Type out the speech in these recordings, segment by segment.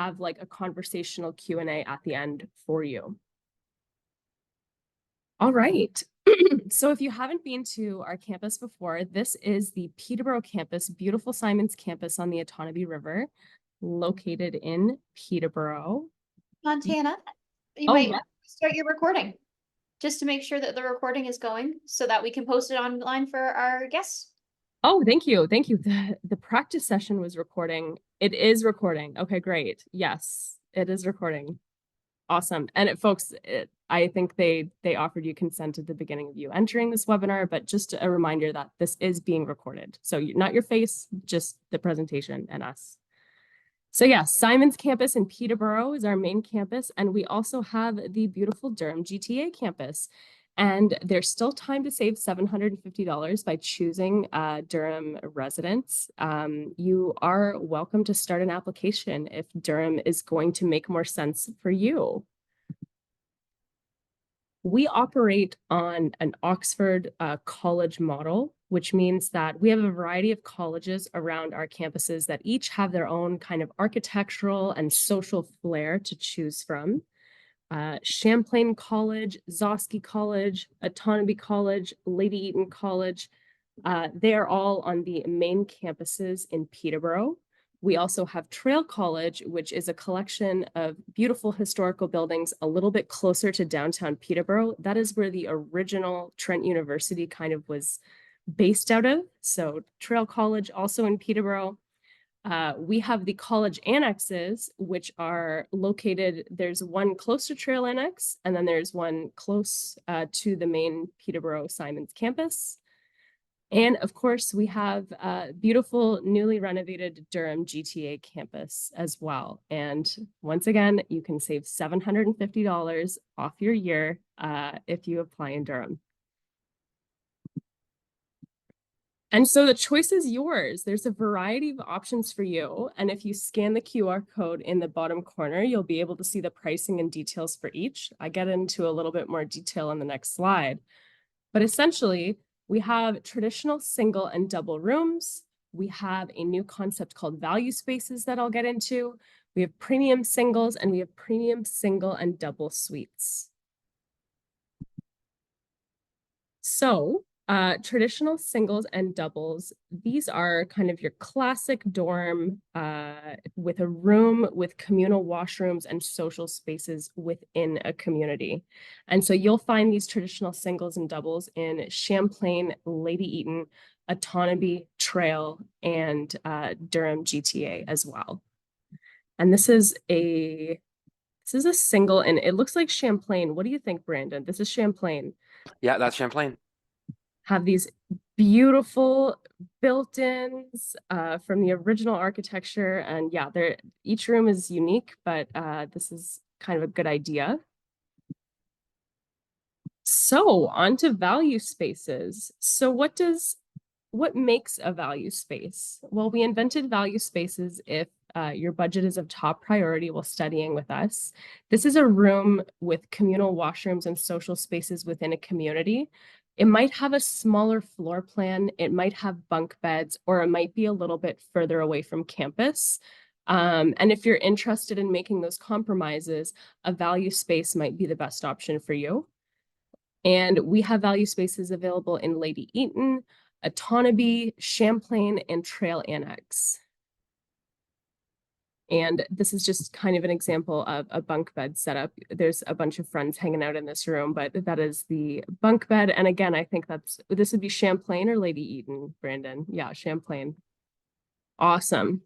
have like a conversational Q&A at the end for you. All right. So if you haven't been to our campus before, this is the Peterborough campus, beautiful Simons campus on the Otonabee River, located in Peterborough. Montana, you Oh, might yeah. start your recording just to make sure that the recording is going so that we can post it online for our guests. Oh, thank you. Thank you. The practice session was recording. It is recording. Okay, great. Yes, it is recording. Awesome. And folks, I think they offered you consent at the beginning of you entering this webinar, but just a reminder that this is being recorded. So not your face, just the presentation and us. So yeah, Simons campus in Peterborough is our main campus, and we also have the beautiful Durham GTA campus. And there's still time to save $750 by choosing Durham residents. You are welcome to start an application if Durham is going to make more sense for you. We operate on an Oxford college model, which means that we have a variety of colleges around our campuses that each have their own kind of architectural and social flair to choose from. Champlain College, Zosky College, Otonabee College, Lady Eaton College, they are all on the main campuses in Peterborough. We also have Trail College, which is a collection of beautiful historical buildings a little bit closer to downtown Peterborough. That is where the original Trent University kind of was based out of. So Trail College, also in Peterborough. We have the college annexes, which are located, there's one close to Trail Annex, and then there's one close to the main Peterborough Simons campus. And of course, we have a beautiful, newly renovated Durham GTA campus as well. And once again, you can save $750 off your year if you apply in Durham. And so the choice is yours. There's a variety of options for you. And if you scan the QR code in the bottom corner, you'll be able to see the pricing and details for each. I get into a little bit more detail in the next slide. But essentially, we have traditional single and double rooms. We have a new concept called value spaces that I'll get into. We have premium singles, and we have premium single and double suites. So traditional singles and doubles, these are kind of your classic dorm with a room with communal washrooms and social spaces within a community. And so you'll find these traditional singles and doubles in Champlain, Lady Eaton, Otonabee, Trail, and Durham GTA as well. And this is a single, and it looks like Champlain. What do you think, Brandon? This is Champlain. Yeah, that's Champlain. Have these beautiful built-ins from the original architecture. And yeah, each room is unique, but this is kind of a good idea. So on to value spaces. So what makes a value space? Well, we invented value spaces if your budget is of top priority while studying with us. This is a room with communal washrooms and social spaces within a community. It might have a smaller floor plan, it might have bunk beds, or it might be a little bit further away from campus. And if you're interested in making those compromises, a value space might be the best option for you. And we have value spaces available in Lady Eaton, Otonabee, Champlain, and Trail Annex. And this is just kind of an example of a bunk bed setup. There's a bunch of friends hanging out in this room, but that is the bunk bed. And again, I think this would be Champlain or Lady Eaton, Brandon. Yeah, Champlain. Awesome.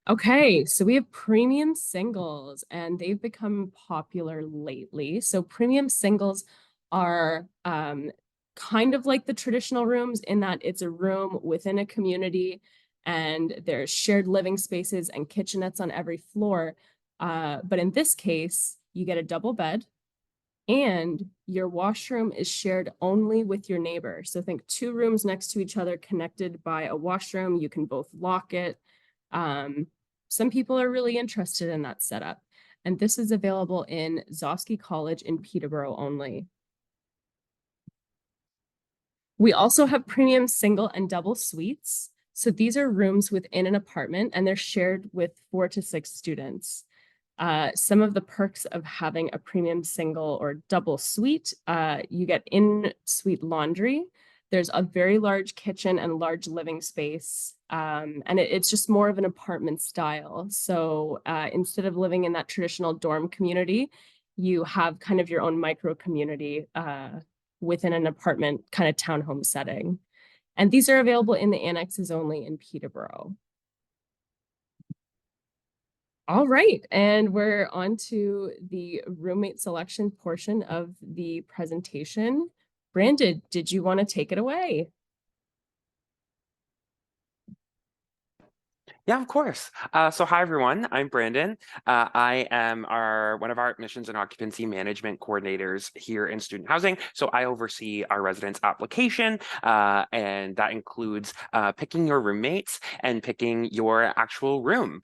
Okay, so we have premium singles, and they've become popular lately. So premium singles are kind of like the traditional rooms in that it's a room within a community, and there's shared living spaces and kitchenettes on every floor. But in this case, you get a double bed, and your washroom is shared only with your neighbor. So think 2 rooms next to each other connected by a washroom. You can both lock it. Some people are really interested in that setup. And this is available in Zosky College in Peterborough only. We also have premium single and double suites. So these are rooms within an apartment and they're shared with 4 to 6 students. Some of the perks of having a premium single or double suite, you get in-suite laundry. There's a very large kitchen and large living space. And it's just more of an apartment style. So instead of living in that traditional dorm community, you have kind of your own micro community within an apartment kind of townhome setting. And these are available in the annexes only in Peterborough. All right, and we're on to the roommate selection portion of the presentation. Brandon, did you want to take it away? Yeah, of course. So hi everyone, I'm Brandon. I am one of our admissions and occupancy management coordinators here in student housing. So I oversee our residence application, and that includes picking your roommates and picking your actual room.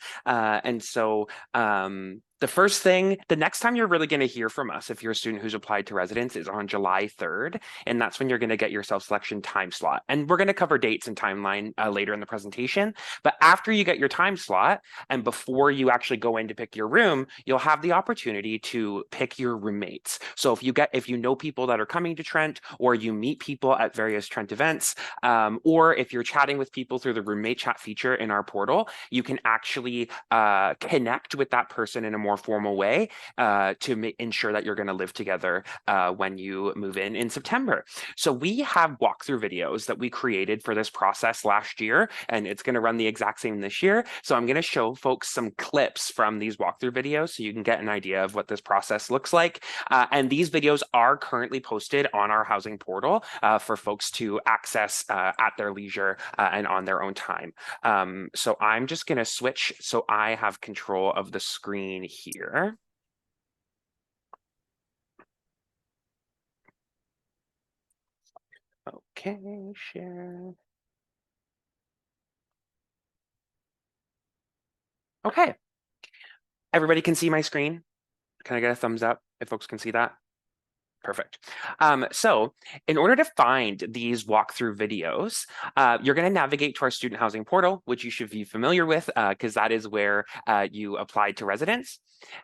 The next time you're really going to hear from us if you're a student who's applied to residence is on July 3rd, and that's when you're going to get your self-selection time slot. And we're going to cover dates and timeline later in the presentation. But after you get your time slot and before you actually go in to pick your room, you'll have the opportunity to pick your roommates. So if you know people that are coming to Trent, or you meet people at various Trent events, or if you're chatting with people through the roommate chat feature in our portal, you can actually connect with that person in a more formal way to ensure that you're going to live together when you move in September. So we have walkthrough videos that we created for this process last year, and it's going to run the exact same this year. So I'm going to show folks some clips from these walkthrough videos so you can get an idea of what this process looks like. And these videos are currently posted on our housing portal for folks to access at their leisure and on their own time. So I'm just going to switch so I have control of the screen here. Okay, share. Okay, everybody can see my screen. Can I get a thumbs up if folks can see that? Perfect. So in order to find these walkthrough videos, you're going to navigate to our student housing portal, which you should be familiar with because that is where you applied to residence.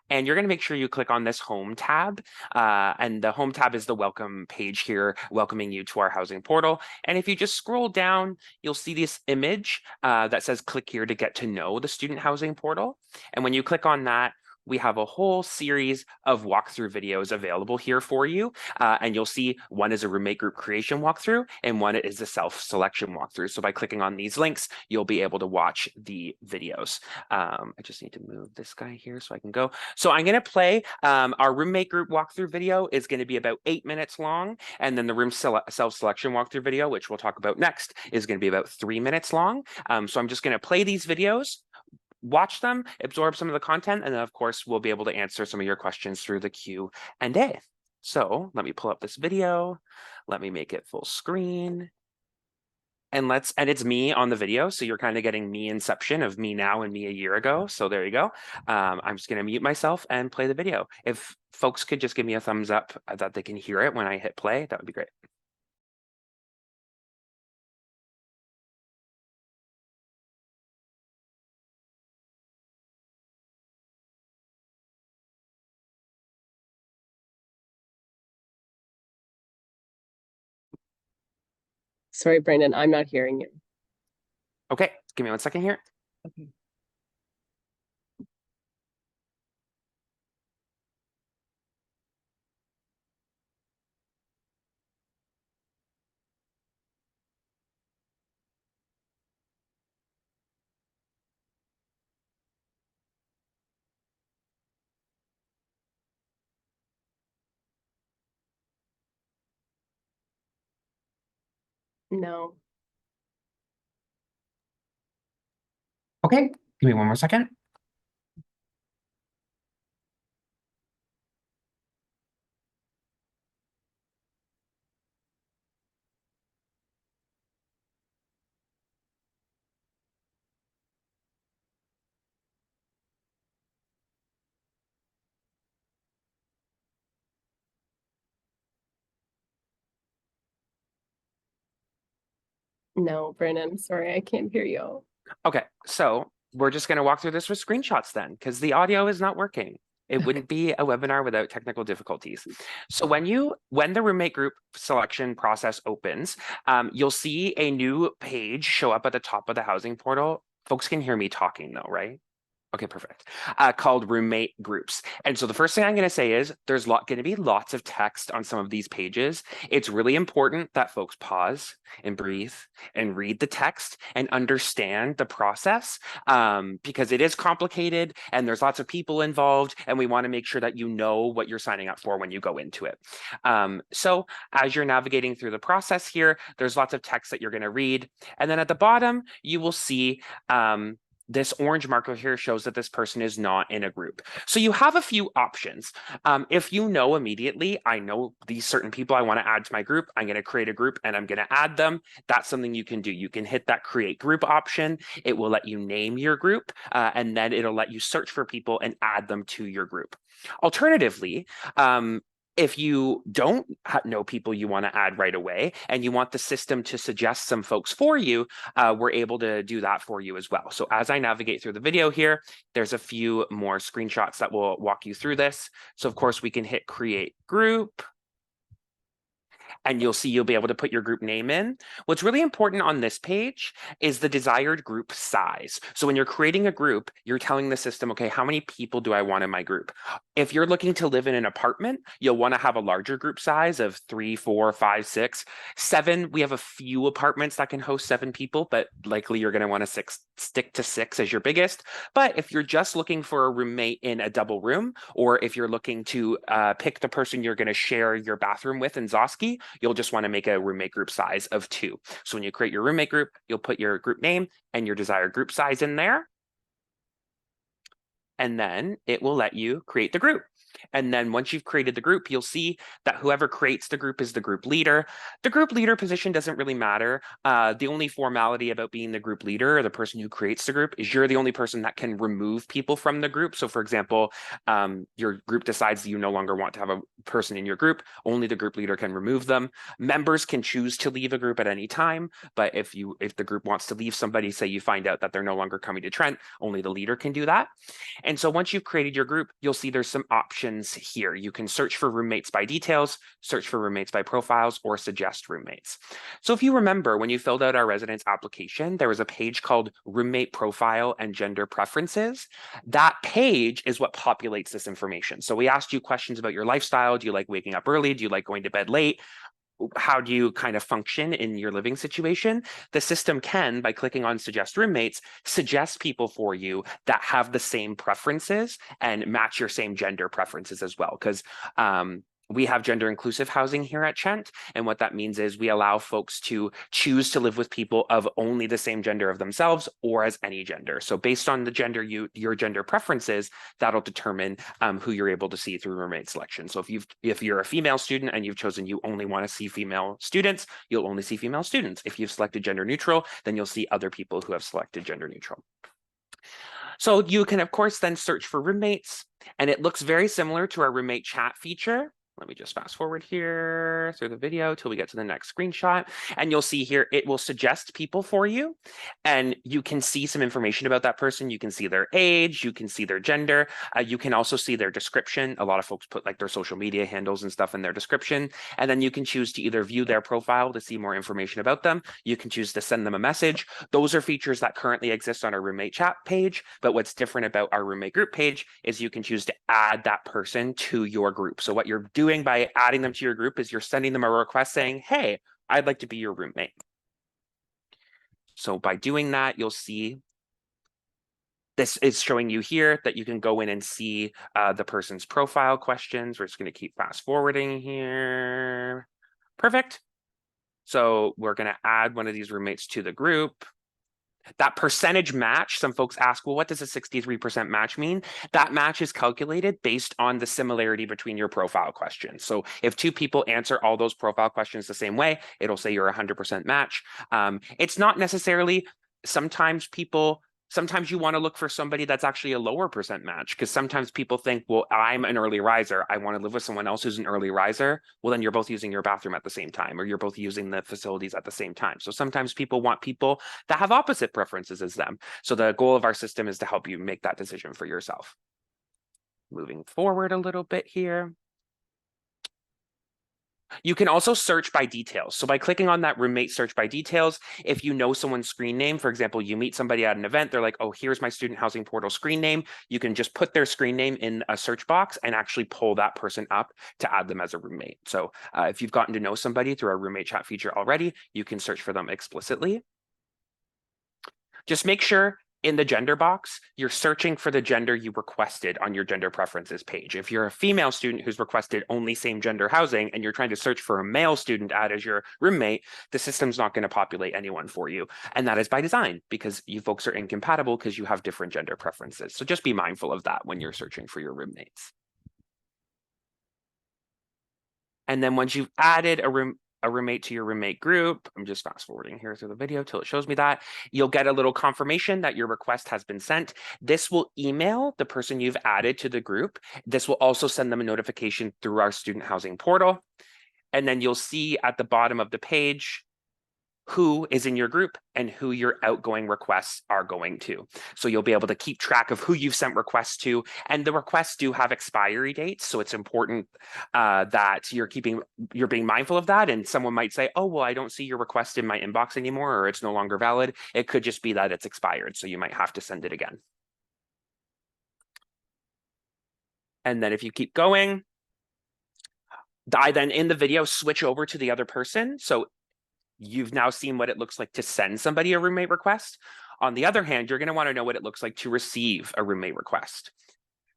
And you're going to make sure you click on this home tab. And the home tab is the welcome page here, welcoming you to our housing portal. And if you just scroll down, you'll see this image that says click here to get to know the student housing portal. And when you click on that, we have a whole series of walkthrough videos available here for you. And you'll see one is a roommate group creation walkthrough and one is a self-selection walkthrough. So by clicking on these links, you'll be able to watch the videos. I just need to move this guy here so I can go. So I'm going to play our roommate group walkthrough video is going to be about 8 minutes long. And then the room self-selection walkthrough video, which we'll talk about next, is going to be about 3 minutes long. So I'm just going to play these videos, watch them, absorb some of the content, and then of course we'll be able to answer some of your questions through the Q&A. So let me pull up this video. Let me make it full screen. And it's me on the video, so you're kind of getting me inception of me now and me a year ago. So there you go. I'm just gonna mute myself and play the video. If folks could just give me a thumbs up that they can hear it when I hit play, that would be great. Sorry, Brandon, I'm not hearing you. Okay, give me 1 second here. Okay. No. Okay, give me 1 more second. No, Brennan, sorry, I can't hear you. Okay, so we're just going to walk through this with screenshots then, because the audio is not working. It wouldn't be a webinar without technical difficulties. So when the roommate group selection process opens, you'll see a new page show up at the top of the housing portal. Folks can hear me talking though, right? Okay, perfect. Called roommate groups. And so the first thing I'm going to say is there's going to be lots of text on some of these pages. It's really important that folks pause and breathe and read the text and understand the process, because it is complicated and there's lots of people involved, and we want to make sure that you know what you're signing up for when you go into it. So as you're navigating through the process here, there's lots of text that you're going to read. And then at the bottom, you will see this orange marker here shows that this person is not in a group. So you have a few options. If you know immediately, I know these certain people I want to add to my group, I'm going to create a group and I'm going to add them. That's something you can do. You can hit that create group option. It will let you name your group, and then it'll let you search for people and add them to your group. Alternatively, if you don't know people you want to add right away and you want the system to suggest some folks for you, we're able to do that for you as well. So as I navigate through the video here, there's a few more screenshots that will walk you through this. So of course we can hit create group. And you'll see you'll be able to put your group name in. What's really important on this page is the desired group size. So when you're creating a group, you're telling the system, okay, how many people do I want in my group? If you're looking to live in an apartment, you'll want to have a larger group size of 3, 4, 5, 6, 7. We have a few apartments that can host 7 people, but likely you're going to want to stick to 6 as your biggest. But if you're just looking for a roommate in a double room, or if you're looking to pick the person you're going to share your bathroom with in Zosky, you'll just want to make a roommate group size of 2. So when you create your roommate group, you'll put your group name and your desired group size in there. And then it will let you create the group. And then once you've created the group, you'll see that whoever creates the group is the group leader. The group leader position doesn't really matter. The only formality about being the group leader or the person who creates the group is you're the only person that can remove people from the group. So for example, your group decides that you no longer want to have a person in your group, only the group leader can remove them. Members can choose to leave a group at any time, but if the group wants to leave somebody, say you find out that they're no longer coming to Trent, only the leader can do that. And so once you've created your group, you'll see there's some options here. You can search for roommates by details, search for roommates by profiles, or suggest roommates. So if you remember, when you filled out our residence application, there was a page called roommate profile and gender preferences. That page is what populates this information. So we asked you questions about your lifestyle. Do you like waking up early? Do you like going to bed late? How do you kind of function in your living situation? The system can, by clicking on suggest roommates, suggest people for you that have the same preferences and match your same gender preferences as well. Because we have gender inclusive housing here at Trent. And what that means is we allow folks to choose to live with people of only the same gender of themselves or as any gender. So based on the gender your gender preferences, that'll determine who you're able to see through roommate selection. So if you're a female student and you've chosen you only want to see female students, you'll only see female students. If you've selected gender neutral, then you'll see other people who have selected gender neutral. So you can, of course, then search for roommates, and it looks very similar to our roommate chat feature. Let me just fast forward here through the video till we get to the next screenshot. And you'll see here, it will suggest people for you. And you can see some information about that person. You can see their age, you can see their gender. You can also see their description. A lot of folks put like their social media handles and stuff in their description. And then you can choose to either view their profile to see more information about them. You can choose to send them a message. Those are features that currently exist on our roommate chat page. But what's different about our roommate group page is you can choose to add that person to your group. So what you're doing by adding them to your group is you're sending them a request saying, hey, I'd like to be your roommate. So by doing that, you'll see this is showing you here that you can go in and see the person's profile questions. We're just going to keep fast forwarding here. Perfect. So we're going to add one of these roommates to the group. That percentage match, some folks ask, well, what does a 63% match mean? That match is calculated based on the similarity between your profile questions. So if 2 people answer all those profile questions the same way, it'll say you're 100% match. It's not necessarily, sometimes people Sometimes you want to look for somebody that's actually a lower percent match, because sometimes people think, well, I'm an early riser. I want to live with someone else who's an early riser. Well, then you're both using your bathroom at the same time, or you're both using the facilities at the same time. So sometimes people want people that have opposite preferences as them. So the goal of our system is to help you make that decision for yourself. Moving forward a little bit here. You can also search by details. So by clicking on that roommate search by details, if you know someone's screen name, for example, you meet somebody at an event, they're like, oh, here's my student housing portal screen name. You can just put their screen name in a search box and actually pull that person up to add them as a roommate. So if you've gotten to know somebody through our roommate chat feature already, you can search for them explicitly. Just make sure in the gender box, you're searching for the gender you requested on your gender preferences page. If you're a female student who's requested only same gender housing and you're trying to search for a male student to add as your roommate, the system's not going to populate anyone for you. And that is by design, because you folks are incompatible because you have different gender preferences. So just be mindful of that when you're searching for your roommates. And then once you've added a roommate to your roommate group, I'm just fast forwarding here through the video till it shows me that, you'll get a little confirmation that your request has been sent. This will email the person you've added to the group. This will also send them a notification through our student housing portal. And then you'll see at the bottom of the page who is in your group and who your outgoing requests are going to. So you'll be able to keep track of who you've sent requests to, and the requests do have expiry dates. So it's important that you're being mindful of that. And someone might say, oh, well, I don't see your request in my inbox anymore, or it's no longer valid. It could just be that it's expired. So you might have to send it again. And then if you keep going, I then in the video switch over to the other person. So you've now seen what it looks like to send somebody a roommate request. On the other hand, you're going to want to know what it looks like to receive a roommate request.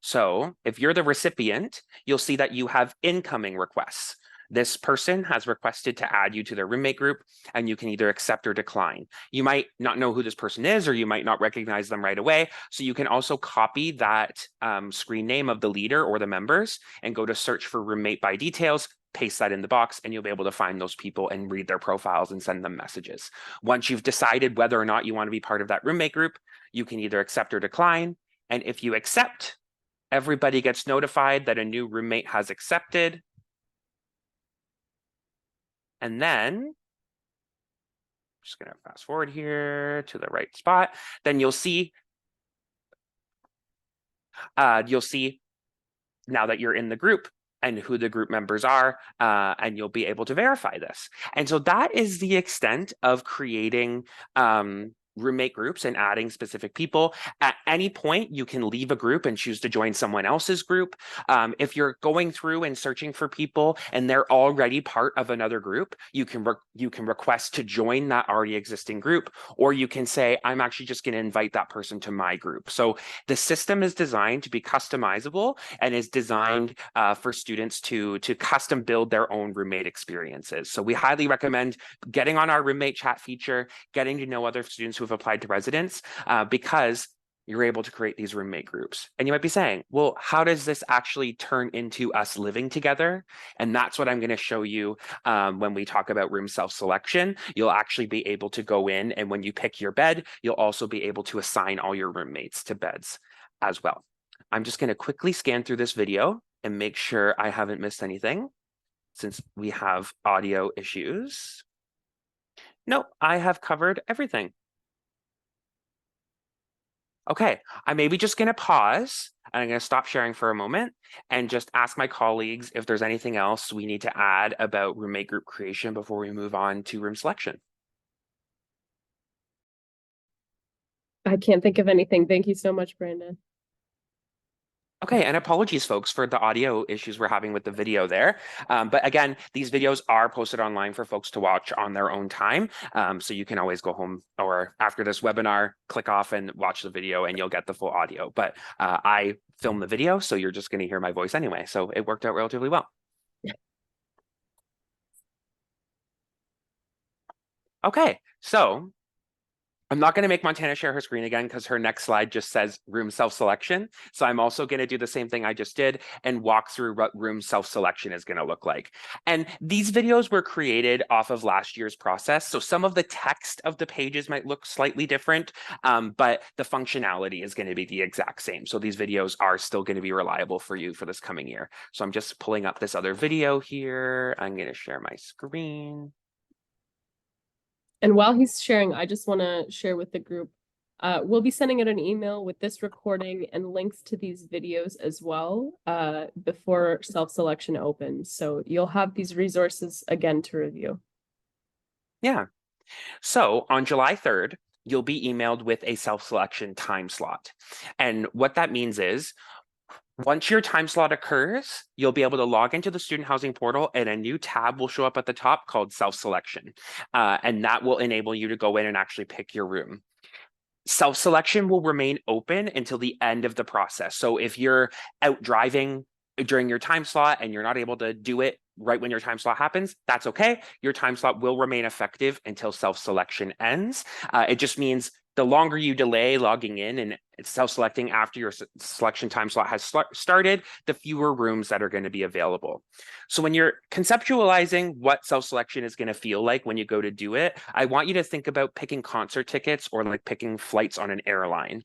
So if you're the recipient, you'll see that you have incoming requests. This person has requested to add you to their roommate group, and you can either accept or decline. You might not know who this person is, or you might not recognize them right away. So you can also copy that screen name of the leader or the members and go to search for roommate by details, paste that in the box, and you'll be able to find those people and read their profiles and send them messages. Once you've decided whether or not you want to be part of that roommate group, you can either accept or decline. And if you accept, everybody gets notified that a new roommate has accepted. And then, I'm just going to fast forward here to the right spot. Then you'll see now that you're in the group and who the group members are, and you'll be able to verify this. And so that is the extent of creating roommate groups and adding specific people. At any point, you can leave a group and choose to join someone else's group. If you're going through and searching for people and they're already part of another group, you can request to join that already existing group, or you can say, I'm actually just going to invite that person to my group. So the system is designed to be customizable and is designed for students to custom build their own roommate experiences. So we highly recommend getting on our roommate chat feature, getting to know other students who have applied to residence, because you're able to create these roommate groups. And you might be saying, well, how does this actually turn into us living together? And that's what I'm going to show you when we talk about room self-selection. You'll actually be able to go in, and when you pick your bed, you'll also be able to assign all your roommates to beds as well. I'm just going to quickly scan through this video and make sure I haven't missed anything, since we have audio issues. No, I have covered everything. Okay, I'm maybe just going to pause, and I'm going to stop sharing for a moment and just ask my colleagues if there's anything else we need to add about roommate group creation before we move on to room selection. I can't think of anything. Thank you so much, Brandon. Okay, and apologies, folks, for the audio issues we're having with the video there. But again, these videos are posted online for folks to watch on their own time. So you can always go home or after this webinar, click off and watch the video and you'll get the full audio. But I filmed the video, so you're just going to hear my voice anyway. So it worked out relatively well. Okay, so I'm not going to make Montana share her screen again because her next slide just says room self-selection. So I'm also going to do the same thing I just did and walk through what room self-selection is going to look like. And these videos were created off of last year's process. So some of the text of the pages might look slightly different, but the functionality is going to be the exact same. So these videos are still going to be reliable for you for this coming year. So I'm just pulling up this other video here. I'm going to share my screen. And while he's sharing, I just want to share with the group, we'll be sending out an email with this recording and links to these videos as well before self-selection opens. So you'll have these resources again to review. Yeah. So on July 3rd, you'll be emailed with a self-selection time slot. And what that means is once your time slot occurs, you'll be able to log into the student housing portal and a new tab will show up at the top called self-selection. And that will enable you to go in and actually pick your room. Self-selection will remain open until the end of the process. So if you're out driving during your time slot and you're not able to do it right when your time slot happens, that's okay. Your time slot will remain effective until self-selection ends. It just means the longer you delay logging in and self-selecting after your selection time slot has started, the fewer rooms that are going to be available. So when you're conceptualizing what self-selection is going to feel like when you go to do it, I want you to think about picking concert tickets or like picking flights on an airline.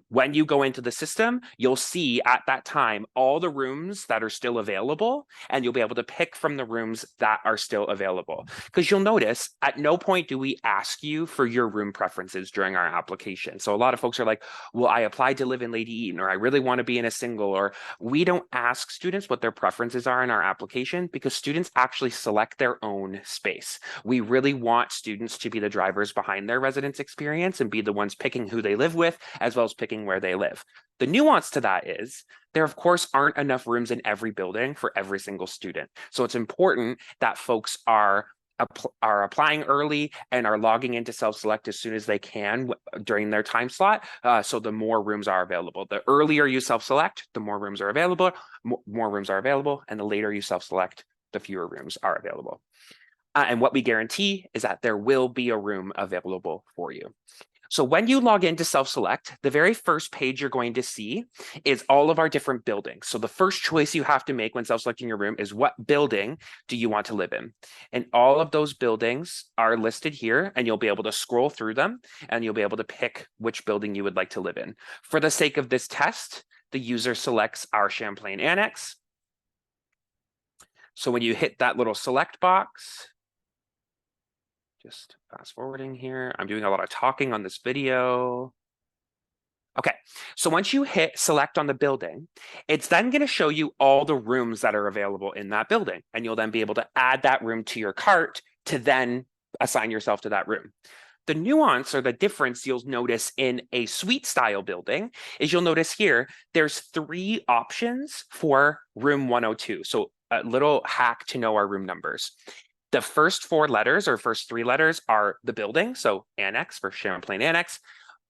When you go into the system, you'll see at that time all the rooms that are still available, and you'll be able to pick from the rooms that are still available. Because you'll notice at no point do we ask you for your room preferences during our application. So a lot of folks are like, well, I applied to live in Lady Eaton, or I really want to be in a single, or we don't ask students what their preferences are in our application because students actually select their own space. We really want students to be the drivers behind their residence experience and be the ones picking who they live with, as well as picking where they live. The nuance to that is there, of course, aren't enough rooms in every building for every single student. So it's important that folks are applying early and are logging into self-select as soon as they can during their time slot. So the more rooms are available. The earlier you self-select, the more rooms are available, more rooms are available, and the later you self-select, the fewer rooms are available. And what we guarantee is that there will be a room available for you. So when you log into self-select, the very first page you're going to see is all of our different buildings. So the first choice you have to make when self-selecting your room is what building do you want to live in? And all of those buildings are listed here, and you'll be able to scroll through them and you'll be able to pick which building you would like to live in. For the sake of this test, the user selects our Champlain Annex. So when you hit that little select box, just fast forwarding here. I'm doing a lot of talking on this video. Okay, so once you hit select on the building, it's then going to show you all the rooms that are available in that building. And you'll then be able to add that room to your cart to then assign yourself to that room. The nuance or the difference you'll notice in a suite style building is you'll notice here, there's 3 options for room 102. So a little hack to know our room numbers. The first 4 letters or first 3 letters are the building. So Annex for Champlain Annex.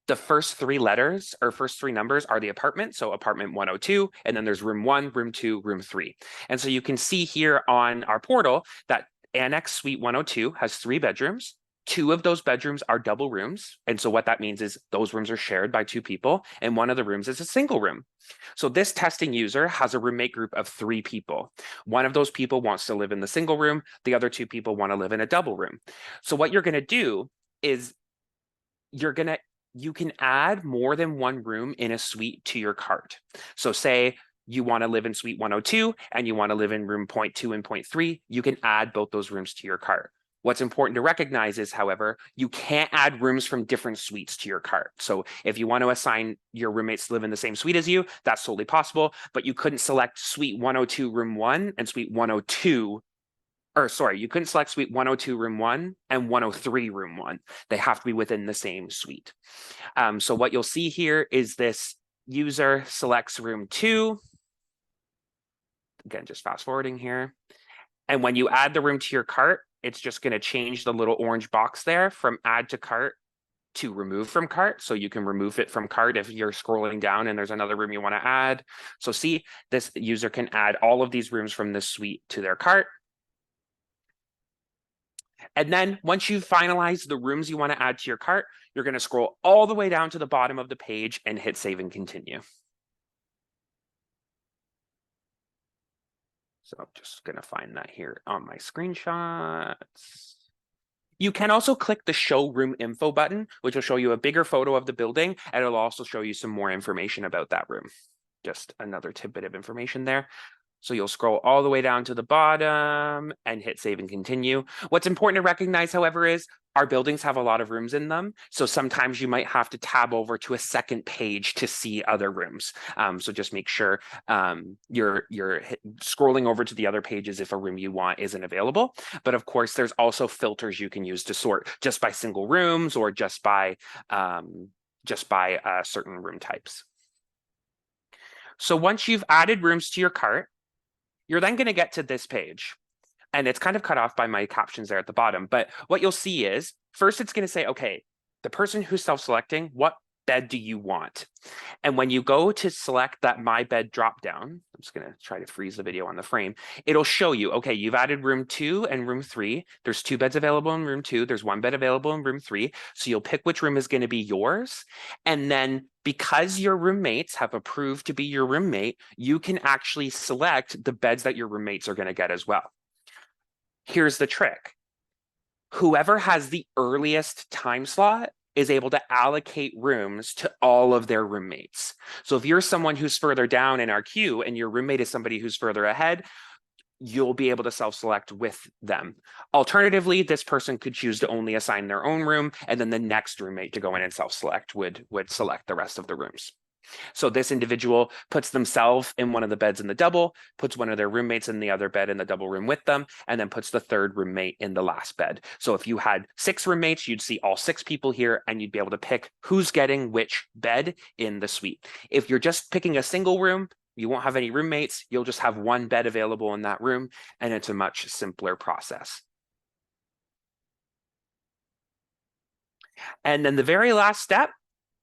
The first 3 letters or first 3 numbers are the apartment. So apartment 102. And then there's room 1, room 2, room 3. And so you can see here on our portal that Annex Suite 102 has 3 bedrooms. 2 of those bedrooms are double rooms. And so what that means is those rooms are shared by 2 people. And one of the rooms is a single room. So this testing user has a roommate group of 3 people. One of those people wants to live in the single room. The other 2 people want to live in a double room. So what you're going to do is you can add more than 1 room in a suite to your cart. So say you want to live in suite 102 and you want to live in room 0.2 and 0.3, you can add both those rooms to your cart. What's important to recognize is, however, you can't add rooms from different suites to your cart. So if you want to assign your roommates to live in the same suite as you, that's totally possible, but you couldn't select suite 102 room 1 and suite 102, or sorry, you couldn't select suite 102 room 1 and 103 room 1. They have to be within the same suite. So what you'll see here is this user selects room 2. Again, just fast forwarding here. And when you add the room to your cart, it's just going to change the little orange box there from add to cart to remove from cart. So you can remove it from cart if you're scrolling down and there's another room you want to add. So see, this user can add all of these rooms from this suite to their cart. And then once you've finalized the rooms you want to add to your cart, you're going to scroll all the way down to the bottom of the page and hit save and continue. So I'm just going to find that here on my screenshots. You can also click the show room info button, which will show you a bigger photo of the building, and it'll also show you some more information about that room. Just another tidbit of information there. So you'll scroll all the way down to the bottom and hit save and continue. What's important to recognize, however, is our buildings have a lot of rooms in them. So sometimes you might have to tab over to a second page to see other rooms. So just make sure you're scrolling over to the other pages if a room you want isn't available. But of course, there's also filters you can use to sort just by single rooms or just by certain room types. So once you've added rooms to your cart, you're then going to get to this page. And it's kind of cut off by my captions there at the bottom. But what you'll see is, first it's going to say, okay, the person who's self-selecting, what bed do you want? And when you go to select that My Bed dropdown, I'm just going to try to freeze the video on the frame. It'll show you, okay, you've added room 2 and room 3. There's 2 beds available in room 2. There's 1 bed available in room 3. So you'll pick which room is going to be yours. And then because your roommates have approved to be your roommate, you can actually select the beds that your roommates are going to get as well. Here's the trick. Whoever has the earliest time slot is able to allocate rooms to all of their roommates. So if you're someone who's further down in our queue and your roommate is somebody who's further ahead, you'll be able to self-select with them. Alternatively, this person could choose to only assign their own room, and then the next roommate to go in and self-select would select the rest of the rooms. So this individual puts themselves in one of the beds in the double, puts one of their roommates in the other bed in the double room with them, and then puts the third roommate in the last bed. So if you had 6 roommates, you'd see all 6 people here, and you'd be able to pick who's getting which bed in the suite. If you're just picking a single room, you won't have any roommates. You'll just have 1 bed available in that room, and it's a much simpler process. And then the very last step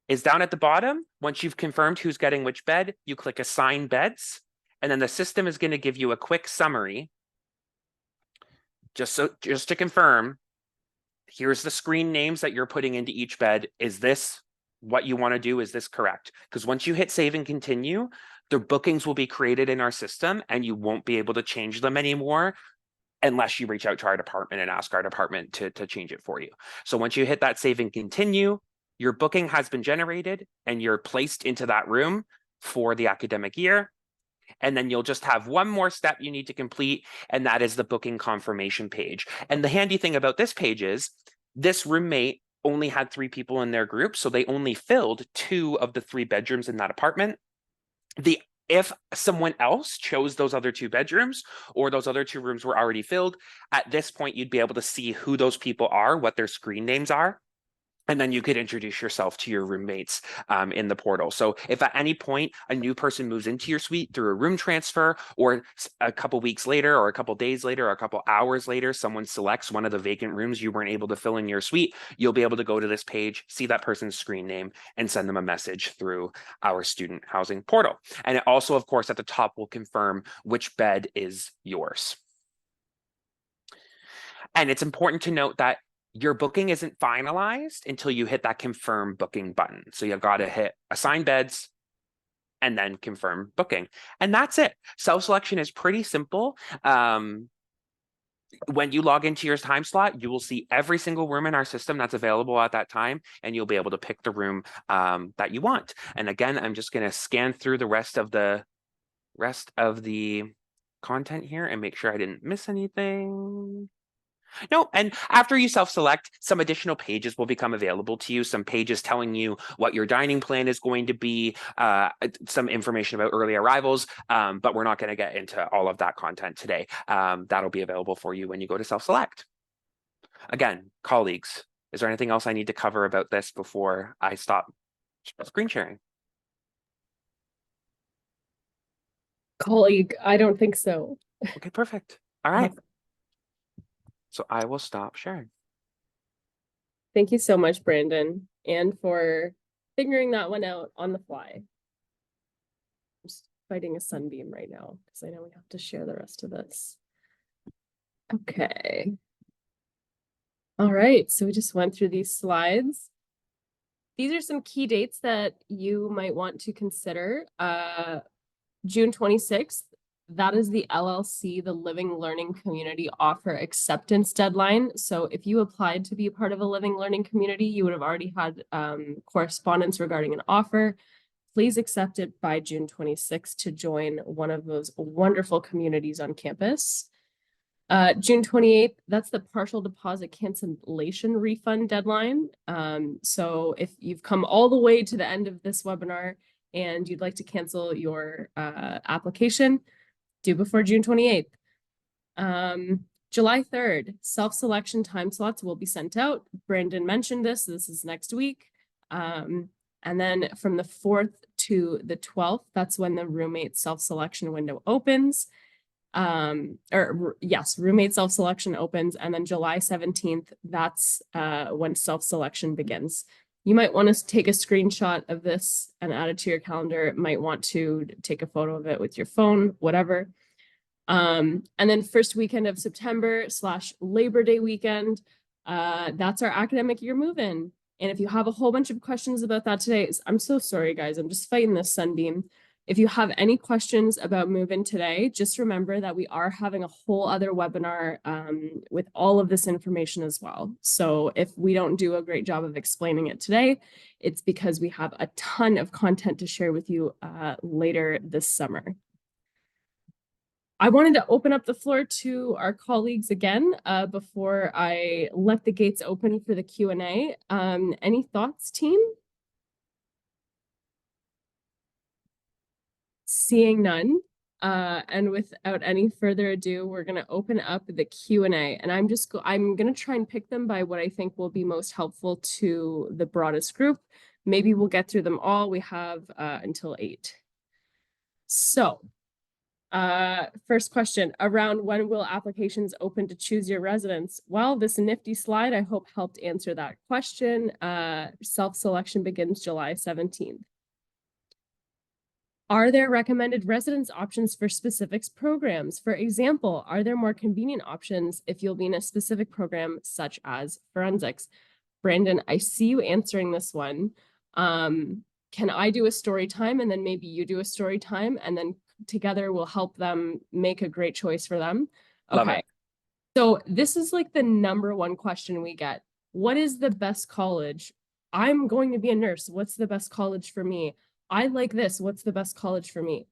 is down at the bottom. Once you've confirmed who's getting which bed, you click Assign Beds, and then the system is going to give you a quick summary. Just to confirm, here's the screen names that you're putting into each bed. Is this what you want to do? Is this correct? Because once you hit save and continue, the bookings will be created in our system, and you won't be able to change them anymore unless you reach out to our department and ask our department to change it for you. So once you hit that save and continue, your booking has been generated and you're placed into that room for the academic year. And then you'll just have one more step you need to complete, and that is the booking confirmation page. And the handy thing about this page is this roommate only had 3 people in their group, so they only filled 2 of the 3 bedrooms in that apartment. If someone else chose those other 2 bedrooms, or those other 2 rooms were already filled, at this point, you'd be able to see who those people are, what their screen names are. And then you could introduce yourself to your roommates in the portal. So if at any point a new person moves into your suite through a room transfer, or a couple weeks later, or a couple days later, or a couple hours later, someone selects one of the vacant rooms you weren't able to fill in your suite, you'll be able to go to this page, see that person's screen name, and send them a message through our student housing portal. And it also, of course, at the top will confirm which bed is yours. And it's important to note that your booking isn't finalized until you hit that confirm booking button. So you've got to hit assign beds and then confirm booking. And that's it. Self-selection is pretty simple. When you log into your time slot, you will see every single room in our system that's available at that time, and you'll be able to pick the room that you want. And again, I'm just going to scan through the rest of the content here and make sure I didn't miss anything. No, and after you self-select, some additional pages will become available to you. Some pages telling you what your dining plan is going to be, some information about early arrivals, but we're not going to get into all of that content today. That'll be available for you when you go to self-select. Again, colleagues, is there anything else I need to cover about this before I stop screen sharing? Colleague, I don't think so. Okay, perfect. All right. So I will stop sharing. Thank you so much, Brandon, and for figuring that one out on the fly. I'm just fighting a sunbeam right now because I know we have to share the rest of this. Okay. All right, so we just went through these slides. These are some key dates that you might want to consider. June 26th, that is the LLC, the Living Learning Community Offer Acceptance deadline. So if you applied to be a part of a Living Learning Community, you would have already had correspondence regarding an offer. Please accept it by June 26th to join one of those wonderful communities on campus. June 28th, that's the partial deposit cancellation refund deadline. So if you've come all the way to the end of this webinar and you'd like to cancel your application, due before June 28th. July 3rd, self-selection time slots will be sent out. Brandon mentioned this. This is next week. And then from the 4th to the 12th, that's when the roommate self-selection window opens. Roommate self-selection opens. And then July 17th, that's when self-selection begins. You might want to take a screenshot of this and add it to your calendar. Might want to take a photo of it with your phone, whatever. And then first weekend of September / Labor Day weekend, that's our academic year move-in. And if you have a whole bunch of questions about that today, I'm so sorry, guys. I'm just fighting this sunbeam. If you have any questions about move-in today, just remember that we are having a whole other webinar with all of this information as well. So if we don't do a great job of explaining it today, it's because we have a ton of content to share with you later this summer. I wanted to open up the floor to our colleagues again before I let the gates open for the Q&A. Any thoughts, team? Seeing none, and without any further ado, we're going to open up the Q&A, and I'm going to try and pick them by what I think will be most helpful to the broadest group. Maybe we'll get through them all. We have until 8. So, first question, around when will applications open to choose your residence? Well, this nifty slide, I hope, helped answer that question. Self-selection begins July 17th. Are there recommended residence options for specific programs? For example, are there more convenient options if you'll be in a specific program such as forensics? Brandon, I see you answering this one. Can I do a story time and then maybe you do a story time and then together we'll help them make a great choice for them? Love Okay. it. So this is like the #1 question we get. What is the best college? I'm going to be a nurse. What's the best college for me? I like this. What's the best college for me?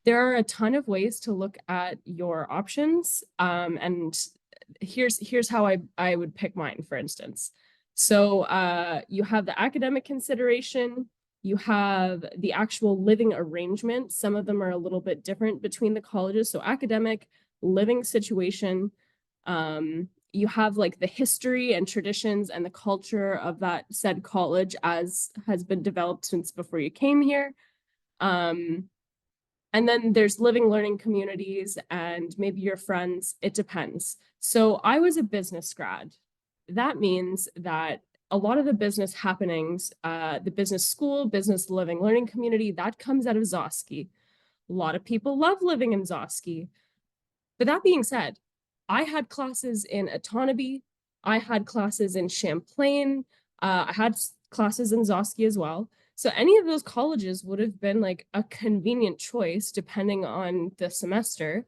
There are a ton of ways to look at your options. And here's how I would pick mine, for instance. So you have the academic consideration, you have the actual living arrangement. Some of them are a little bit different between the colleges. So academic, living situation, you have like the history and traditions and the culture of that said college as has been developed since before you came here. And then there's living learning communities and maybe your friends, it depends. So I was a business grad. That means that a lot of the business happenings, the business school, business living learning community, that comes out of Zosky. A lot of people love living in Zosky. But that being said, I had classes in Autonomy. I had classes in Champlain. I had classes in Zosky as well. So any of those colleges would have been like a convenient choice depending on the semester,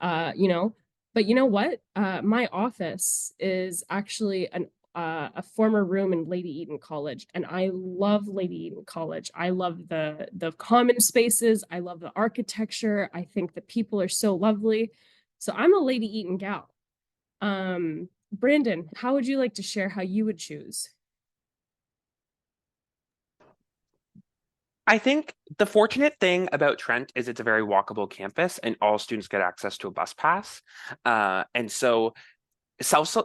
you know. But you know what? My office is actually a former room in Lady Eaton College, and I love Lady Eaton College. I love the common spaces. I love the architecture. I think the people are so lovely. So I'm a Lady Eaton gal. Brandon, how would you like to share how you would choose? I think the fortunate thing about Trent is it's a very walkable campus and all students get access to a bus pass. And so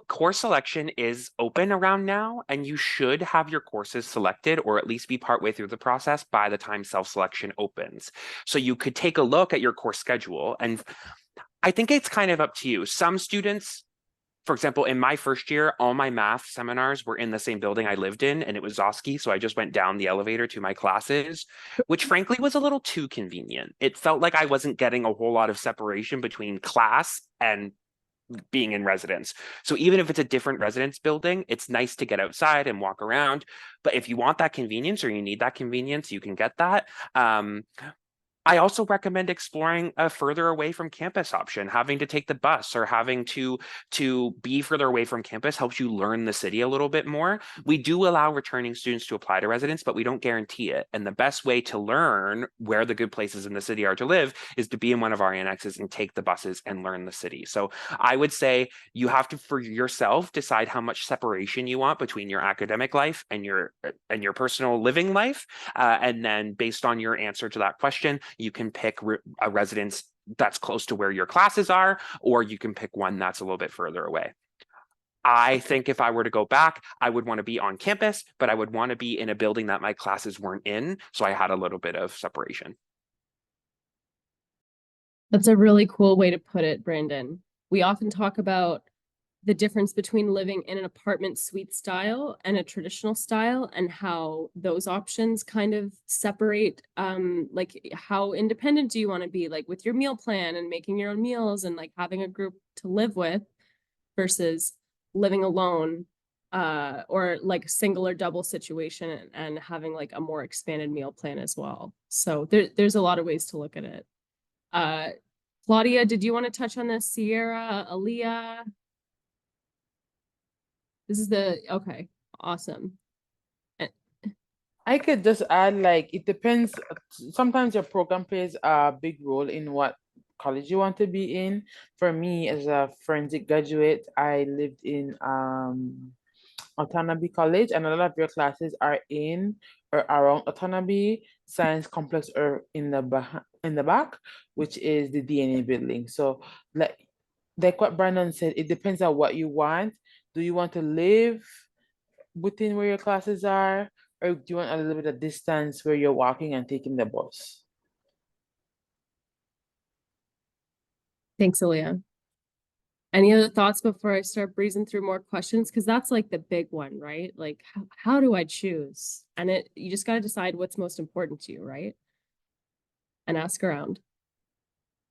course selection is open around now, and you should have your courses selected or at least be partway through the process by the time self-selection opens. So you could take a look at your course schedule, and I think it's kind of up to you. Some students, for example, in my first year, all my math seminars were in the same building I lived in, and it was Zosky. So I just went down the elevator to my classes, which frankly was a little too convenient. It felt like I wasn't getting a whole lot of separation between class and being in residence. So even if it's a different residence building, it's nice to get outside and walk around. But if you want that convenience or you need that convenience, you can get that. I also recommend exploring a further away from campus option. Having to take the bus or having to be further away from campus helps you learn the city a little bit more. We do allow returning students to apply to residence, but we don't guarantee it. And the best way to learn where the good places in the city are to live is to be in one of our annexes and take the buses and learn the city. So I would say you have to, for yourself, decide how much separation you want between your academic life and your personal living life. And then based on your answer to that question, you can pick a residence that's close to where your classes are, or you can pick one that's a little bit further away. I think if I were to go back, I would want to be on campus, but I would want to be in a building that my classes weren't in, so I had a little bit of separation. That's a really cool way to put it, Brandon. We often talk about the difference between living in an apartment suite style and a traditional style, and how those options kind of separate, like how independent do you want to be, like with your meal plan and making your own meals and like having a group to live with versus living alone, or like single or double situation and having like a more expanded meal plan as well. So there's a lot of ways to look at it. Claudia, did you want to touch on this? Sierra, Aaliyah? This is okay, awesome. I could just add, like, it depends. Sometimes your program plays a big role in what college you want to be in. For me, as a forensic graduate, I lived in Autonomy College, and a lot of your classes are in or around Autonomy Science Complex or in the back, which is the DNA building. So like what Brandon said, it depends on what you want. Do you want to live within where your classes are, or do you want a little bit of distance where you're walking and taking the bus? Thanks, Aaliyah. Any other thoughts before I start breezing through more questions? Because that's like the big one, right? Like, how do I choose? And you just got to decide what's most important to you, right? And ask around.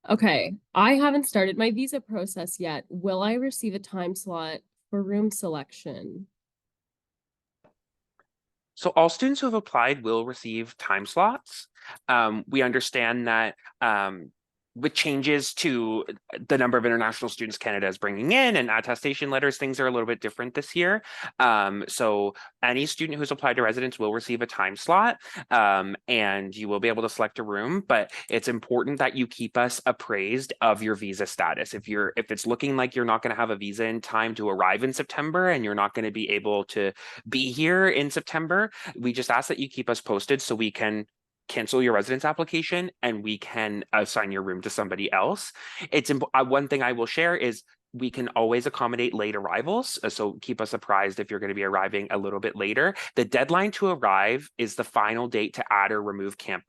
Okay, I haven't started my visa process yet. Will I receive a time slot for room selection? So all students who have applied will receive time slots. We understand that with changes to the number of international students Canada is bringing in and attestation letters, things are a little bit different this year. So any student who's applied to residence will receive a time slot, and you will be able to select a room, but it's important that you keep us appraised of your visa status. If it's looking like you're not going to have a visa in time to arrive in September and you're not going to be able to be here in September, we just ask that you keep us posted so we can cancel your residence application and we can assign your room to somebody else. It's one thing I will share is we can always accommodate late arrivals. So keep us apprised if you're going to be arriving a little bit later. The deadline to arrive is the final date to add or remove camp.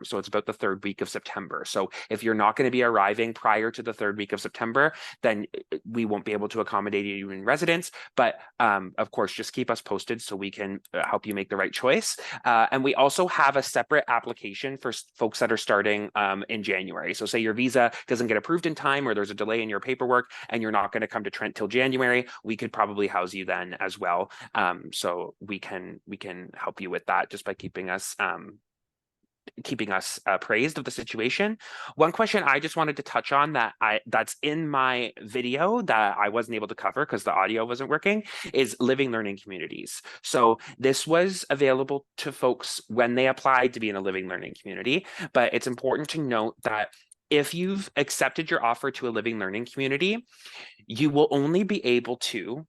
So it's about the third week of September. So if you're not going to be arriving prior to the third week of September, then we won't be able to accommodate you in residence. But of course, just keep us posted so we can help you make the right choice. And we also have a separate application for folks that are starting in January. So say your visa doesn't get approved in time, or there's a delay in your paperwork and you're not going to come to Trent till January, we could probably house you then as well. So we can help you with that just by keeping us appraised of the situation. One question I just wanted to touch on that's in my video that I wasn't able to cover because the audio wasn't working is living learning communities. So this was available to folks when they applied to be in a living learning community, but it's important to note that if you've accepted your offer to a living learning community, you will only be able to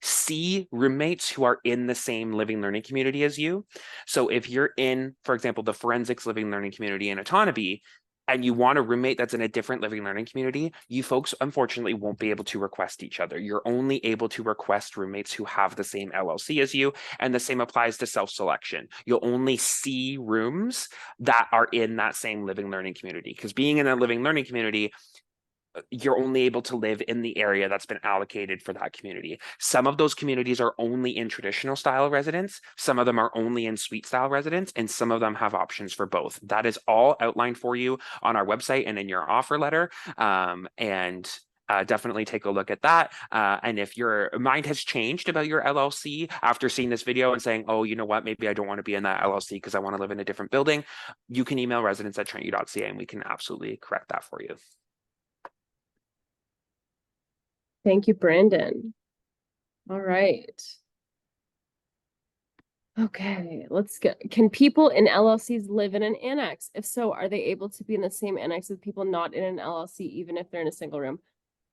see roommates who are in the same living learning community as you. So if you're in, for example, the forensics living learning community in Autonomy, and you want a roommate that's in a different living learning community, you folks unfortunately won't be able to request each other. You're only able to request roommates who have the same LLC as you, and the same applies to self-selection. You'll only see rooms that are in that same living learning community, because being in a living learning community, you're only able to live in the area that's been allocated for that community. Some of those communities are only in traditional style residence, some of them are only in suite style residence, and some of them have options for both. That is all outlined for you on our website and in your offer letter. Definitely take a look at that. And if your mind has changed about your LLC after seeing this video and saying, oh, you know what, maybe I don't want to be in that LLC because I want to live in a different building, you can email residents@trentu.ca and we can absolutely correct that for you. Thank you, Brandon. All right. Okay, let's get, can people in LLCs live in an annex? If so, are they able to be in the same annex with people not in an LLC, even if they're in a single room?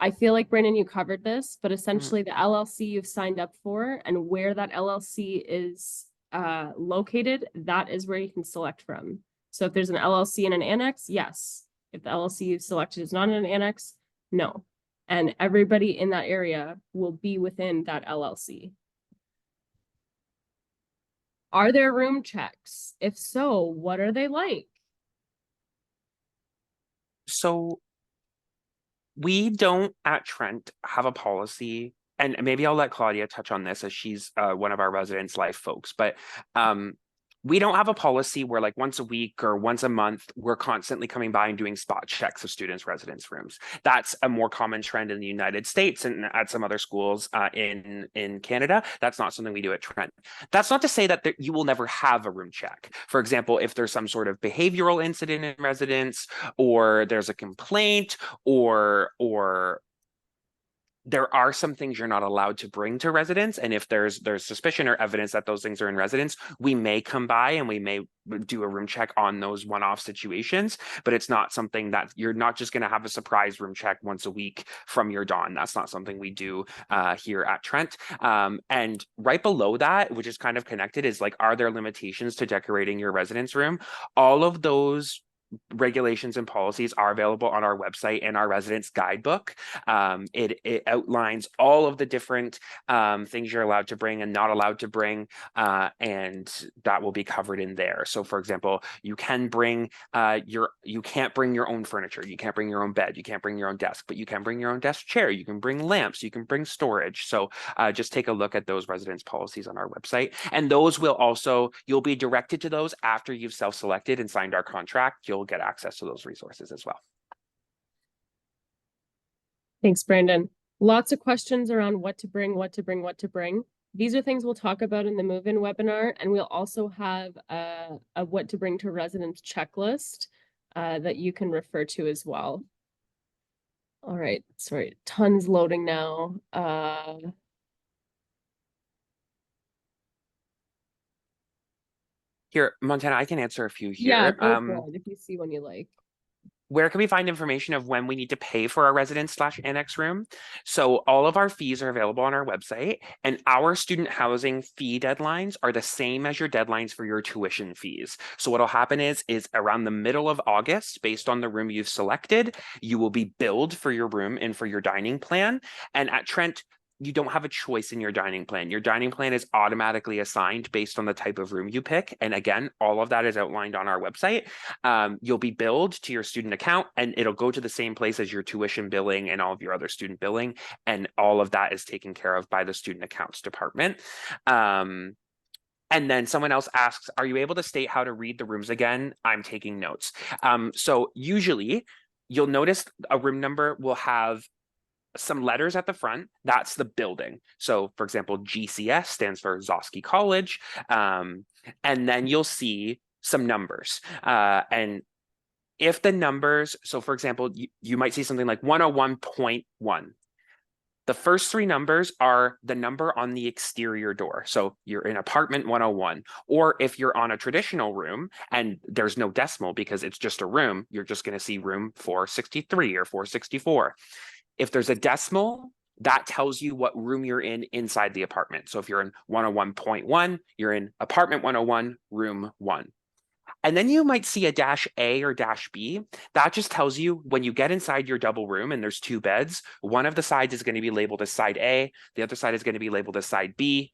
I feel like, Brandon, you covered this, but essentially the LLC you've signed up for and where that LLC is located, that is where you can select from. So if there's an LLC in an annex, yes. If the LLC you've selected is not in an annex, no. And everybody in that area will be within that LLC. Are there room checks? If so, what are they like? So we don't at Trent have a policy, and maybe I'll let Claudia touch on this as she's one of our residence life folks, but we don't have a policy where like once a week or once a month, we're constantly coming by and doing spot checks of students' residence rooms. That's a more common trend in the United States and at some other schools in Canada. That's not something we do at Trent. That's not to say that you will never have a room check. For example, if there's some sort of behavioral incident in residence, or there's a complaint, or there are some things you're not allowed to bring to residence. And if there's suspicion or evidence that those things are in residence, we may come by and we may do a room check on those one-off situations, but it's not something that you're not just going to have a surprise room check once a week from your dawn. That's not something we do here at Trent. And right below that, which is kind of connected, is like, are there limitations to decorating your residence room? All of those regulations and policies are available on our website and our residence guidebook. It outlines all of the different things you're allowed to bring and not allowed to bring, and that will be covered in there. So for example, you can bring you can't bring your own furniture, you can't bring your own bed, you can't bring your own desk, but you can bring your own desk chair, you can bring lamps, you can bring storage. So just take a look at those residence policies on our website, and those will also, you'll be directed to those after you've self-selected and signed our contract. You'll get access to those resources as well. Thanks, Brandon. Lots of questions around what to bring, what to bring, what to bring. These are things we'll talk about in the move-in webinar, and we'll also have a what to bring to residence checklist that you can refer to as well. All right, sorry, tons loading now. Here, Montana, I can answer a few here. Yeah, go for it if you see one you like. Where can we find information of when we need to pay for our residence/annex room? So all of our fees are available on our website, and our student housing fee deadlines are the same as your deadlines for your tuition fees. So what'll happen is around the middle of August, based on the room you've selected, you will be billed for your room and for your dining plan. And at Trent, you don't have a choice in your dining plan. Your dining plan is automatically assigned based on the type of room you pick. And again, all of that is outlined on our website. You'll be billed to your student account, and it'll go to the same place as your tuition billing and all of your other student billing. And all of that is taken care of by the student accounts department. And then someone else asks, are you able to state how to read the rooms again? I'm taking notes. So usually you'll notice a room number will have some letters at the front. That's the building. So for example, GCS stands for Zosky College. And then you'll see some numbers. And if the numbers, so for example, you might see something like 101.1. The first three numbers are the number on the exterior door. So you're in apartment 101. Or if you're on a traditional room and there's no decimal because it's just a room, you're just going to see room 463 or 464. If there's a decimal, that tells you what room you're in inside the apartment. So if you're in 101.1, you're in apartment 101, room 1. And then you might see a -A or -B. That just tells you when you get inside your double room and there's two beds, one of the sides is going to be labeled as side A, the other side is going to be labeled as side B.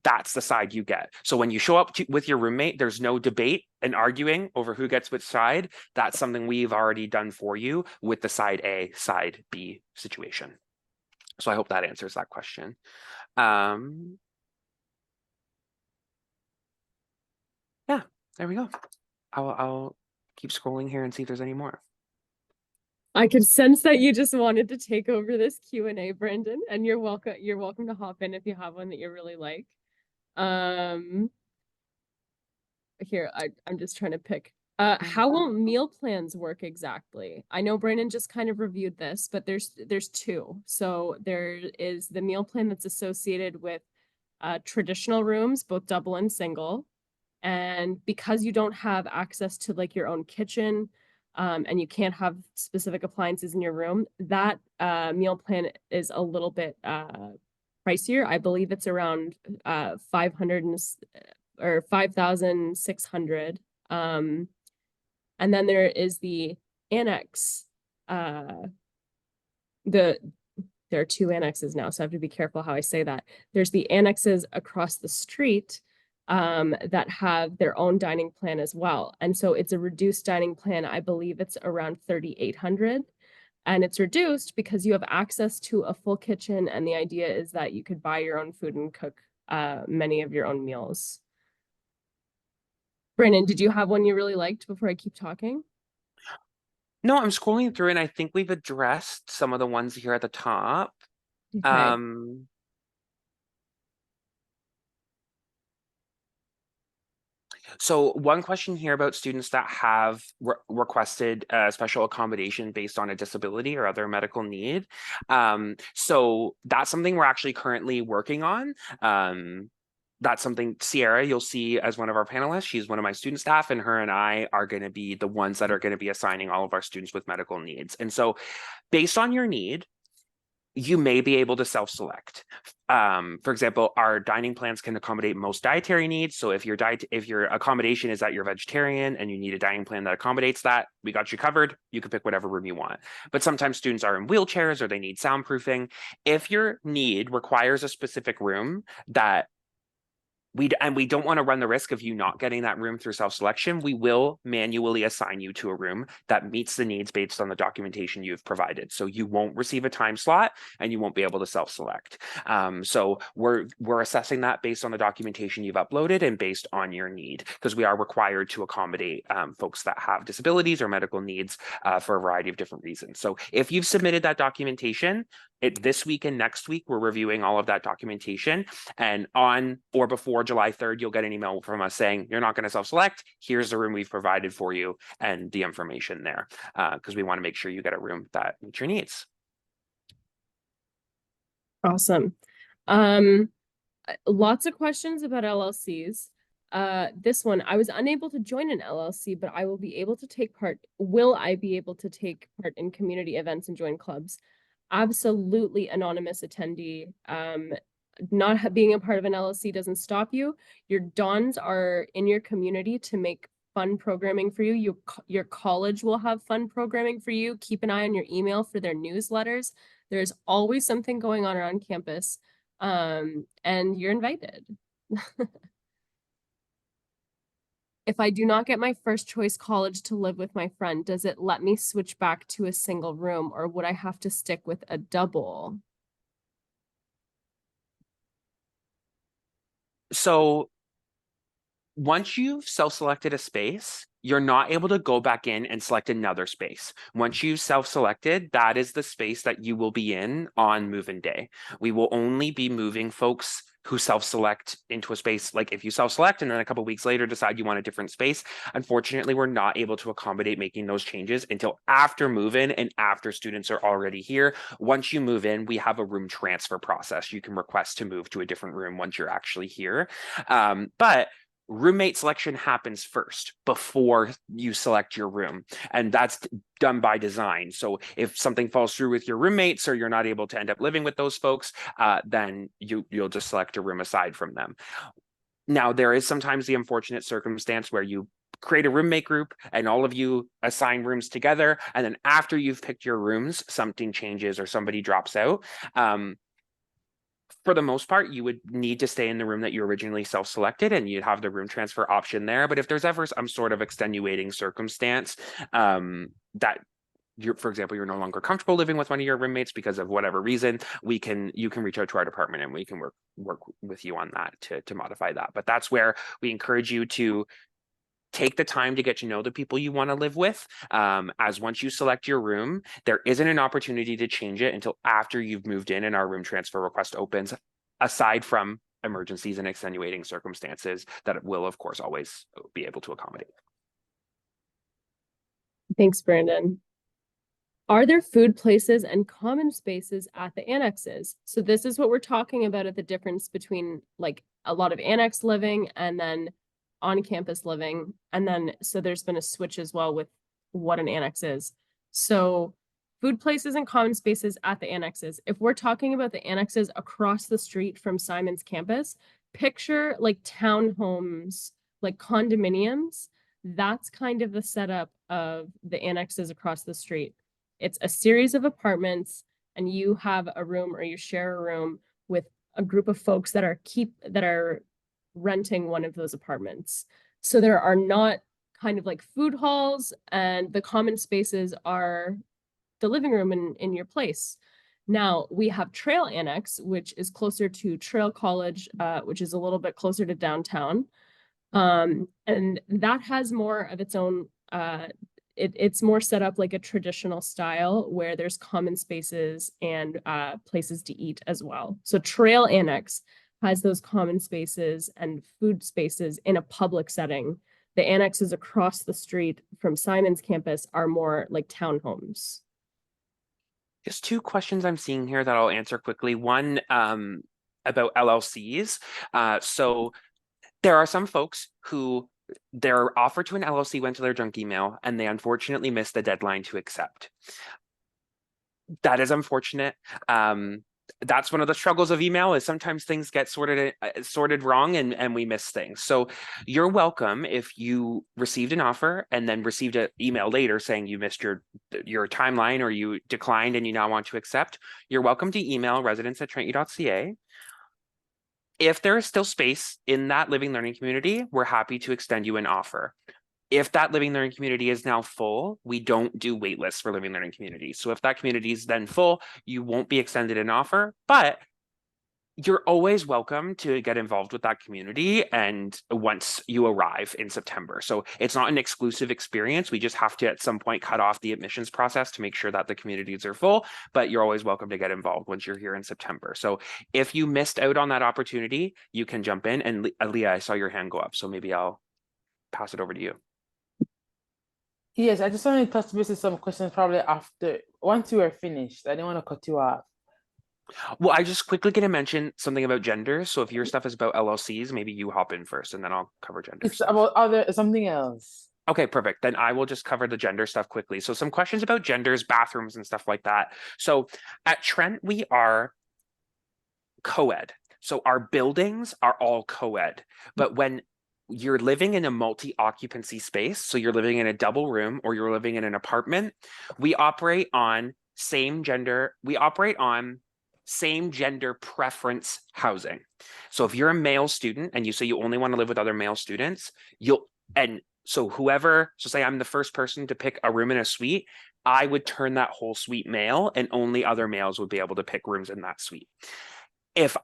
that's the side you get. So when you show up with your roommate, there's no debate and arguing over who gets which side. That's something we've already done for you with the side A, side B situation. So I hope that answers that question. Yeah, there we go. I'll keep scrolling here and see if there's any more. I could sense that you just wanted to take over this Q&A, Brendan, and you're welcome. You're welcome to hop in if you have one that you really like. Here, I'm just trying to pick. How will meal plans work exactly? I know Brandon just kind of reviewed this, but there's two. So there is the meal plan that's associated with traditional rooms, both double and single. And because you don't have access to like your own kitchen, and you can't have specific appliances in your room, that meal plan is a little bit pricier. I believe it's around 500 or 5,600. And then there is the annex. There are two annexes now, so I have to be careful how I say that. There's the annexes across the street that have their own dining plan as well. And so it's a reduced dining plan. I believe it's around 3,800. And it's reduced because you have access to a full kitchen. And the idea is that you could buy your own food and cook many of your own meals. Brandon, did you have one you really liked before I keep talking? No, I'm scrolling through and I think we've addressed some of the ones here at the top. Okay. So one question here about students that have requested special accommodation based on a disability or other medical need. So that's something we're actually currently working on. That's something Sierra, you'll see as one of our panelists. She's one of my student staff, and her and I are going to be the ones that are going to be assigning all of our students with medical needs. And so based on your need, you may be able to self-select. For example, our dining plans can accommodate most dietary needs. So if your accommodation is that you're vegetarian and you need a dining plan that accommodates that, we got you covered. You can pick whatever room you want. But sometimes students are in wheelchairs or they need soundproofing. If your need requires a specific room that we don't want to run the risk of you not getting that room through self-selection, we will manually assign you to a room that meets the needs based on the documentation you've provided. So you won't receive a time slot and you won't be able to self-select. So we're assessing that based on the documentation you've uploaded and based on your need, because we are required to accommodate folks that have disabilities or medical needs for a variety of different reasons. So if you've submitted that documentation, this week and next week, we're reviewing all of that documentation, and on or before July 3rd, you'll get an email from us saying, you're not going to self-select, here's the room we've provided for you and the information there, because we want to make sure you get a room that meets your needs. Awesome. Lots of questions about LLCs. This one, I was unable to join an LLC, but I will be able to take part. Will I be able to take part in community events and join clubs? Absolutely anonymous attendee. Not being a part of an LLC doesn't stop you. Your dons are in your community to make fun programming for you. Your college will have fun programming for you. Keep an eye on your email for their newsletters. There's always something going on around campus, and you're invited. If I do not get my first choice college to live with my friend, does it let me switch back to a single room, or would I have to stick with a double? So once you've self-selected a space, you're not able to go back in and select another space. Once you've self-selected, that is the space that you will be in on move-in day. We will only be moving folks who self-select into a space. Like if you self-select and then a couple of weeks later decide you want a different space, unfortunately, we're not able to accommodate making those changes until after move-in and after students are already here. Once you move in, we have a room transfer process. You can request to move to a different room once you're actually here. But roommate selection happens first before you select your room, and that's done by design. So if something falls through with your roommates or you're not able to end up living with those folks, then you'll just select a room aside from them. Now, there is sometimes the unfortunate circumstance where you create a roommate group and all of you assign rooms together, and then after you've picked your rooms, something changes or somebody drops out. For the most part, you would need to stay in the room that you originally self-selected, and you'd have the room transfer option there. But if there's ever some sort of extenuating circumstance that for example, you're no longer comfortable living with one of your roommates because of whatever reason, you can reach out to our department and we can work with you on that to modify that. But that's where we encourage you to take the time to get to know the people you want to live with. As once you select your room, there isn't an opportunity to change it until after you've moved in and our room transfer request opens, aside from emergencies and extenuating circumstances that it will, of course, always be able to accommodate. Thanks, Brandon. Are there food places and common spaces at the annexes? So this is what we're talking about at the difference between like a lot of annex living and then on-campus living. And then, so there's been a switch as well with what an annex is. So food places and common spaces at the annexes. If we're talking about the annexes across the street from Simon's campus, picture like townhomes, like condominiums. That's kind of the setup of the annexes across the street. It's a series of apartments and you have a room or you share a room with a group of folks that are renting one of those apartments. So there are not kind of like food halls, and the common spaces are the living room in your place. Now we have Trail Annex, which is closer to Trail College, which is a little bit closer to downtown. And that has more of its own, it's more set up like a traditional style where there's common spaces and places to eat as well. So Trail Annex has those common spaces and food spaces in a public setting. The annexes across the street from Simon's campus are more like townhomes. Just two questions I'm seeing here that I'll answer quickly. One about LLCs. So there are some folks who their offer to an LLC went to their junk email and they unfortunately missed the deadline to accept. That is unfortunate. That's one of the struggles of email, is sometimes things get sorted wrong and we miss things. So you're welcome if you received an offer and then received an email later saying you missed your timeline or you declined and you now want to accept. You're welcome to email residents@trentu.ca. If there is still space in that living learning community, we're happy to extend you an offer. If that living learning community is now full, we don't do wait lists for living learning communities. So if that community is then full, you won't be extended an offer, but you're always welcome to get involved with that community and once you arrive in September. So it's not an exclusive experience. We just have to at some point cut off the admissions process to make sure that the communities are full, but you're always welcome to get involved once you're here in September. So if you missed out on that opportunity, you can jump in. And Leah, I saw your hand go up, so maybe I'll pass it over to you. Yes, I just want to touch base with some questions probably after, once you are finished. I didn't want to cut you off. Well, I just quickly going to mention something about genders. So if your stuff is about LLCs, maybe you hop in first and then I'll cover gender It's stuff. about something else. Okay, perfect. Then I will just cover the gender stuff quickly. So some questions about genders, bathrooms and stuff like that. So at Trent, we are co-ed. So our buildings are all co-ed. But when you're living in a multi-occupancy space, so you're living in a double room or you're living in an apartment, we operate on same gender preference housing. So if you're a male student and you say you only want to live with other male students, so say I'm the first person to pick a room in a suite, I would turn that whole suite male and only other males would be able to pick rooms in that suite. If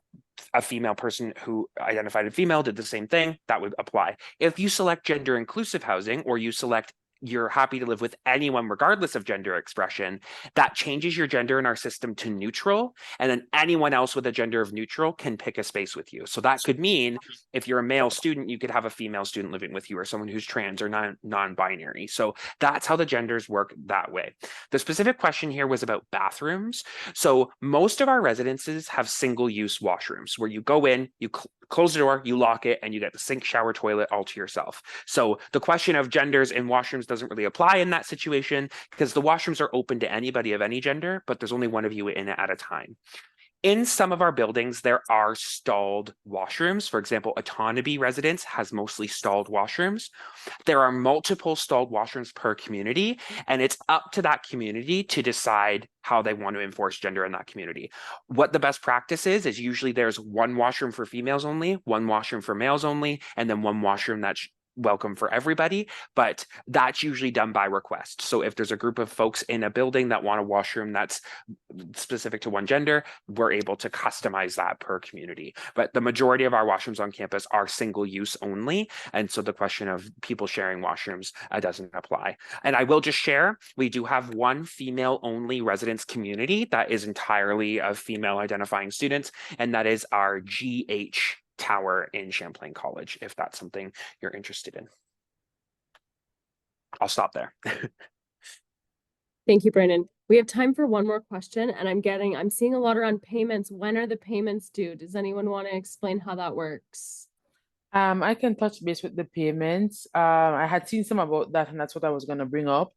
a female person who identified as female did the same thing, that would apply. If you select gender inclusive housing or you select you're happy to live with anyone regardless of gender expression, that changes your gender in our system to neutral, and then anyone else with a gender of neutral can pick a space with you. So that could mean if you're a male student, you could have a female student living with you or someone who's trans or non-binary. So that's how the genders work that way. The specific question here was about bathrooms. So most of our residences have single-use washrooms where you go in, you close the door, you lock it, and you get the sink, shower, toilet all to yourself. So the question of genders in washrooms doesn't really apply in that situation because the washrooms are open to anybody of any gender, but there's only one of you in it at a time. In some of our buildings, there are stalled washrooms. For example, Autonomy residence has mostly stalled washrooms. There are multiple stalled washrooms per community, and it's up to that community to decide how they want to enforce gender in that community. What the best practice is usually there's one washroom for females only, one washroom for males only, and then one washroom that's welcome for everybody, but that's usually done by request. So if there's a group of folks in a building that want a washroom that's specific to one gender, we're able to customize that per community. But the majority of our washrooms on campus are single use only. And so the question of people sharing washrooms doesn't apply. And I will just share, we do have one female only residence community that is entirely of female identifying students, and that is our GH Tower in Champlain College, if that's something you're interested in. I'll stop there. Thank you, Brandon. We have time for one more question, and I'm seeing a lot around payments. When are the payments due? Does anyone want to explain how that works? I can touch base with the payments. I had seen some about that, and that's what I was going to bring up.